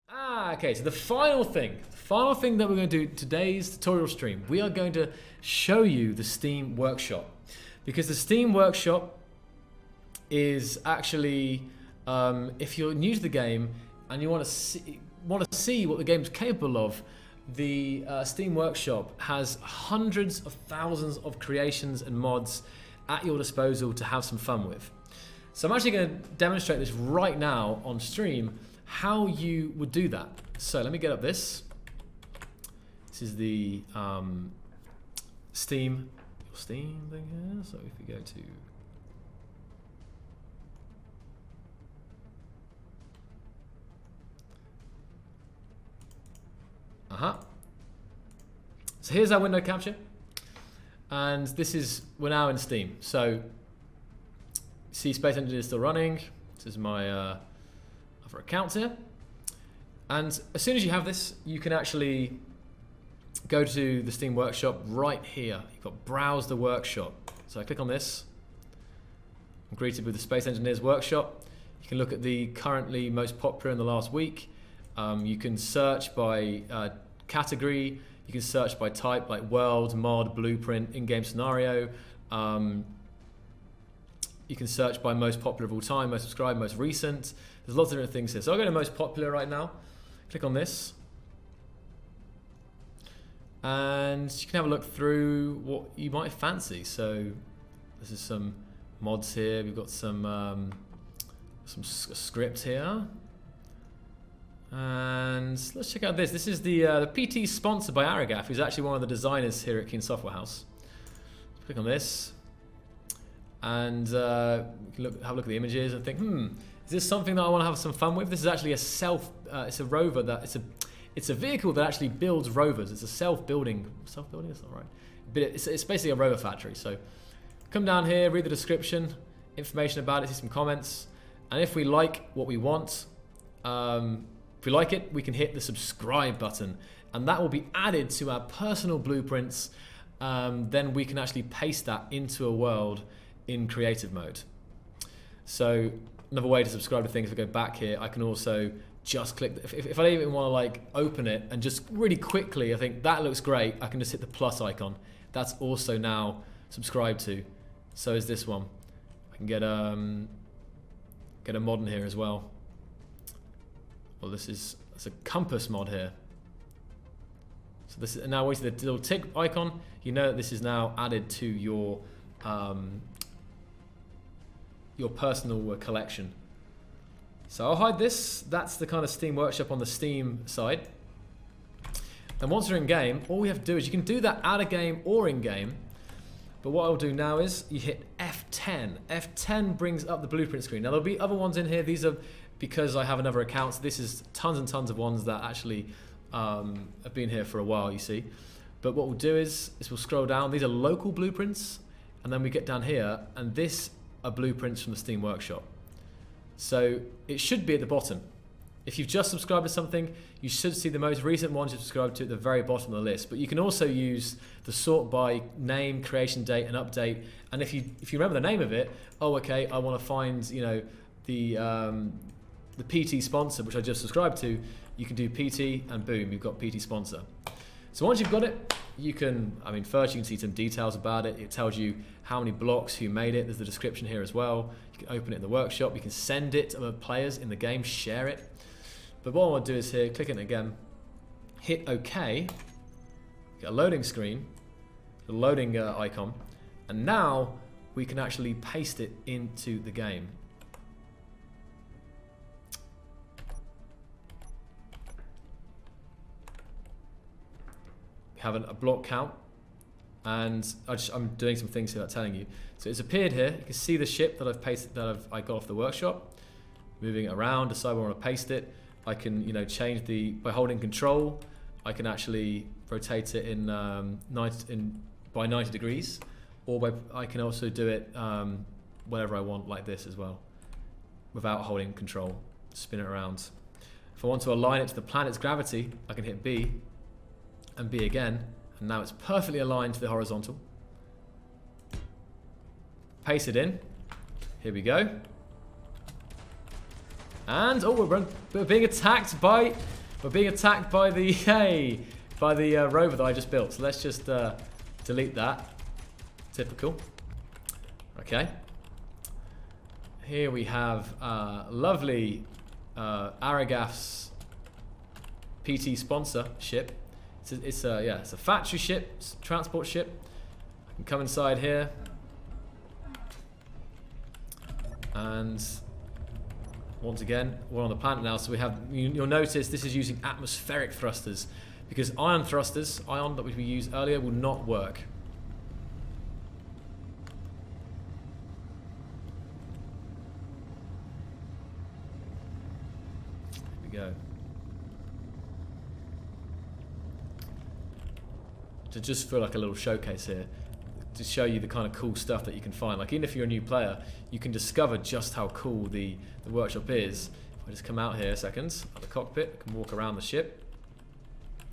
Okay, so the final thing that we're going to do today's tutorial stream, we are going to show you the Steam Workshop. Because the Steam Workshop is actually, if you're new to the game and you want to see what the game's capable of, the Steam Workshop has hundreds of thousands of creations and mods at your disposal to have some fun with. So I'm actually going to demonstrate this right now on stream, how you would do that. So let me get up this. This is the Steam thing here. So if we go to so here's our window capture, and this is, we're now in Steam. So see, Space Engine is still running. This is my other accounts here, and as soon as you have this, you can actually go to the Steam Workshop right here. You've got browse the workshop. So I click on this. I'm greeted with the Space Engineers Workshop. You can look at the currently most popular in the last week. You can search by category. You can search by type, like world, mod, blueprint, in-game scenario. You can search by most popular of all time, most subscribed, most recent. There's lots of different things here. So I'll go to most popular right now. Click on this. And you can have a look through what you might fancy. So this is some mods here. We've got some script here. And let's check out this. This is the PT sponsored by Aragaf, who's actually one of the designers here at Keen Software House. Click on this. And you can have a look at the images and think, is this something that I want to have some fun with? This is actually a it's a rover that it's a vehicle that actually builds rovers. It's a self-building, it's not right. But it's basically a rover factory. So come down here, read the description, information about it, see some comments, and if we like what we want, if we like it, we can hit the subscribe button, and that will be added to our personal blueprints. Then we can actually paste that into a world in creative mode. So another way to subscribe to things, if I go back here, I can also just click, if I don't even want to like open it and just really quickly, I think that looks great, I can just hit the plus icon. That's also now subscribed to. So is this one. I can get a mod in here as well. Well, it's a compass mod here. So this is, and now wait to the little tick icon, you know that this is now added to your personal collection. So I'll hide this. That's the kind of Steam Workshop on the Steam side. And once you're in game, all we have to do is, you can do that out of game or in game. But what I'll do now is you hit F10. F10 brings up the blueprint screen. Now there'll be other ones in here. These are because I have another account. So this is tons and tons of ones that actually have been here for a while, you see. But what we'll do is we'll scroll down. These are local blueprints. And then we get down here, and this are blueprints from the Steam Workshop. So it should be at the bottom. If you've just subscribed to something, you should see the most recent ones you've subscribed to at the very bottom of the list. But you can also use the sort by name, creation date, and update. And if you remember the name of it, oh, okay, I want to find, you know, the PT sponsor, which I just subscribed to. You can do PT, and boom, you've got PT sponsor. So once you've got it, you can, first you can see some details about it. It tells you how many blocks, who made it. There's the description here as well. You can open it in the workshop. You can send it to other players in the game, share it. But what I want to do is here, click it again, hit OK, get a loading screen, a loading icon, and now we can actually paste it into the game. We have a block count, and I'm doing some things here, telling you. So it's appeared here. You can see the ship that I've pasted, I got off the workshop. Moving it around, decide where I want to paste it. I can, change by holding control. I can actually rotate it in by 90 degrees, or I can also do it wherever I want, like this as well, without holding control. Spin it around. If I want to align it to the planet's gravity, I can hit B and B again, and now it's perfectly aligned to the horizontal. Paste it in. Here we go. And, oh, we're being attacked by We're being attacked by the rover that I just built. So let's just delete that. Typical. Okay. Here we have lovely Aragaf's PT sponsor ship. It's a factory ship, it's a transport ship. I can come inside here, and once again we're on the planet now. So we have, you'll notice this is using atmospheric thrusters, because ion thrusters, that which we used earlier, will not work. Here we go. To just feel like a little showcase here, to show you the kind of cool stuff that you can find. Like, even if you're a new player, you can discover just how cool the workshop is. If I just come out here a second, at the cockpit, I can walk around the ship.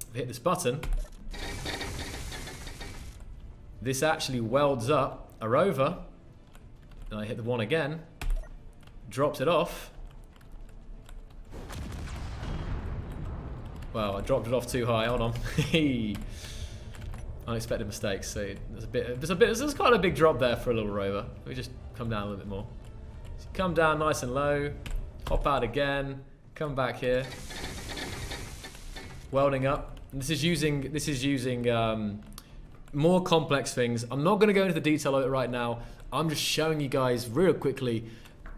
If I hit this button, this actually welds up a rover, and I hit the one again, drops it off. Wow, I dropped it off too high, hold on. Unexpected mistakes. So there's quite a big drop there for a little rover. Let me just come down a little bit more. So come down nice and low, hop out again, come back here, welding up. And this is using more complex things. I'm not going to go into the detail of it right now. I'm just showing you guys real quickly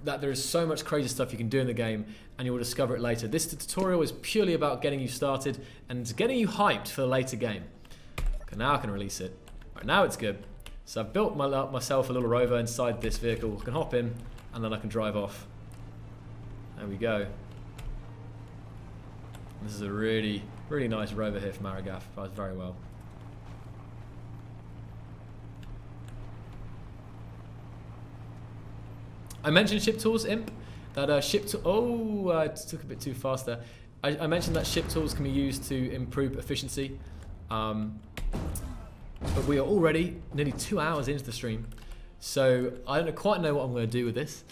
that there is so much crazy stuff you can do in the game, and you will discover it later. This tutorial is purely about getting you started and getting you hyped for the later game. Okay, now I can release it. Right, now it's good. So I've built myself a little rover inside this vehicle. I can hop in, and then I can drive off. There we go. This is a really, really nice rover here from Aragaf. Does very well. I mentioned ship tools, Imp. That ship tool. Oh, I took a bit too fast there. I mentioned that ship tools can be used to improve efficiency. But we are already nearly 2 hours into the stream, so I don't quite know what I'm going to do with this.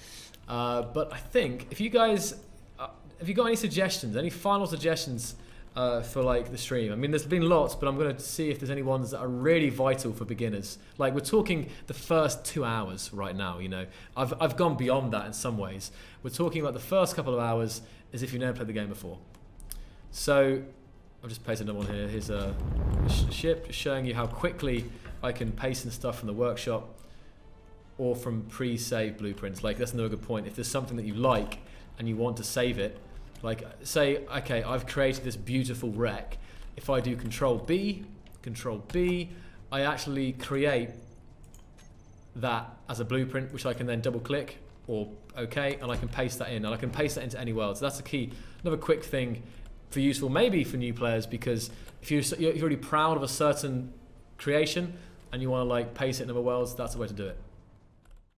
But I think if you guys, have you got any suggestions, any final suggestions for like the stream? I mean, there's been lots, but I'm going to see if there's any ones that are really vital for beginners. Like, we're talking the first 2 hours right now. You know, I've gone beyond that in some ways. We're talking about the first couple of hours as if you've never played the game before. So I've just pasted another one here. Here's a ship, just showing you how quickly I can paste and stuff from the workshop or from pre-saved blueprints. Like, that's another good point. If there's something that you like and you want to save it, like, say, okay, I've created this beautiful wreck. If I do Control B, I actually create that as a blueprint, which I can then double click or okay, and I can paste that in, and I can paste that into any world. So that's a key, another quick thing for useful, maybe for new players, because if you're already proud of a certain creation and you want to like paste it in other worlds, that's the way to do it.